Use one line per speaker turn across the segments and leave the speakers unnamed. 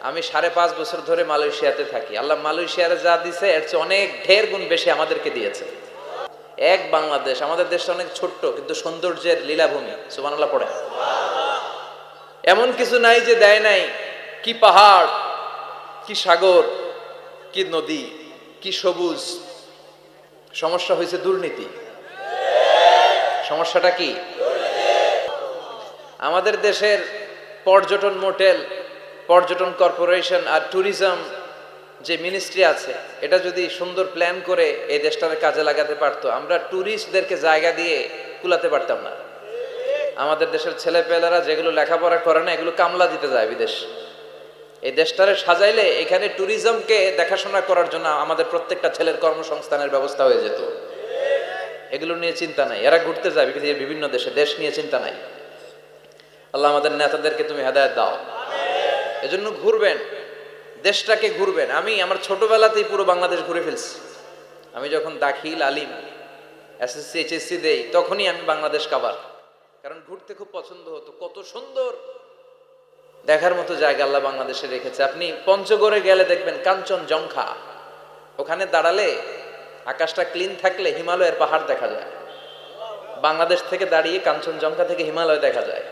আমি 5.5 বছর ধরে মালয়েশিয়াতে থাকি। আল্লাহ মালয়েশিয়ারে যা দিছে এর চেয়ে অনেক ঢের গুণ বেশি আমাদেরকে দিয়েছে। এক বাংলাদেশ, আমাদের দেশটা অনেক ছোট্ট কিন্তু সৌন্দর্যের লীলাভূমি। সুবহানাল্লাহ পড়ে। এমন কিছু নাই যে দেয় নাই। কি পাহাড়, কি সাগর, কি নদী, কি সবুজ। সমস্যা হয়েছে দুর্নীতি। সমস্যাটা কি? আমাদের দেশের পর্যটন মোটেল, পর্যটন কর্পোরেশন আর ট্যুরিজম যে মিনিস্ট্রি আছে, এটা যদি সুন্দর প্ল্যান করে এই দেশটাকে কাজে লাগাতে পারতো, আমরা ট্যুরিস্টদেরকে জায়গা দিয়ে কুলাতে পারতাম না। আমাদের দেশের ছেলেপেলেরা যেগুলো লেখাপড়া করে না, এগুলো কামলা দিতে যায় বিদেশ। এই দেশটারে সাজাইলে এখানে ট্যুরিজমকে দেখাশোনা করার জন্য আমাদের প্রত্যেকটা ছেলের কর্মসংস্থানের ব্যবস্থা হয়ে যেত। এগুলো নিয়ে চিন্তা নাই, এরা ঘুরতে যায় বিভিন্ন দেশে, দেশ নিয়ে চিন্তা নাই। আল্লাহ আমাদের নেতাদেরকে তুমি হেদায়েত দাও। এজন্য ঘুরবেন, দেশটাকে ঘুরবেন। আমি আমার ছোটবেলাতেই পুরো বাংলাদেশ ঘুরে ফেলছি। আমি যখন দাখিল, আলিম, এসএসসি, এইচএসসি দেই, তখনই আমি বাংলাদেশ কাবার। কারণ ঘুরতে খুব পছন্দ হতো। কত সুন্দর দেখার মতো জায়গা আল্লাহ বাংলাদেশে রেখেছে। আপনি পঞ্চগড়ে গেলে দেখবেন কাঞ্চনজঙ্ঘা, ওখানে দাঁড়ালে আকাশটা ক্লিন থাকলে হিমালয়ের পাহাড় দেখা যায়। বাংলাদেশ থেকে দাঁড়িয়ে কাঞ্চনজঙ্ঘা থেকে হিমালয় দেখা যায়।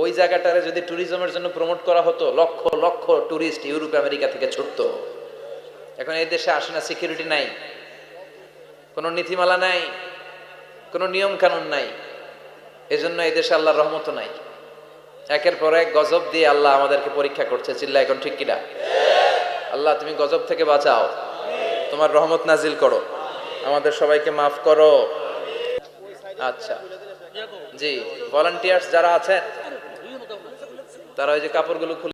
ওই জায়গাটারে যদি ট্যুরিজমের জন্য প্রমোট করা হতো, lakh lakh tourist Europe America থেকে ছুটতো। এখন এই দেশে আসে না, সিকিউরিটি নাই, কোনো নীতিমালা নাই, কোনো নিয়ম কানুন নাই। এজন্য এই দেশে আল্লাহর রহমত নাই। একের পর এক গজব দিয়ে আল্লাহ আমাদেরকে পরীক্ষা করছে। চিল্লা এখন ঠিক কিনা? আল্লাহ তুমি গজব থেকে বাঁচাও, তোমার রহমত নাজিল করো, আমাদের সবাইকে মাফ করো। আচ্ছা জি, ভলান্টিয়ার্স যারা আছেন তারা ওই যে কাপড়গুলো খুলে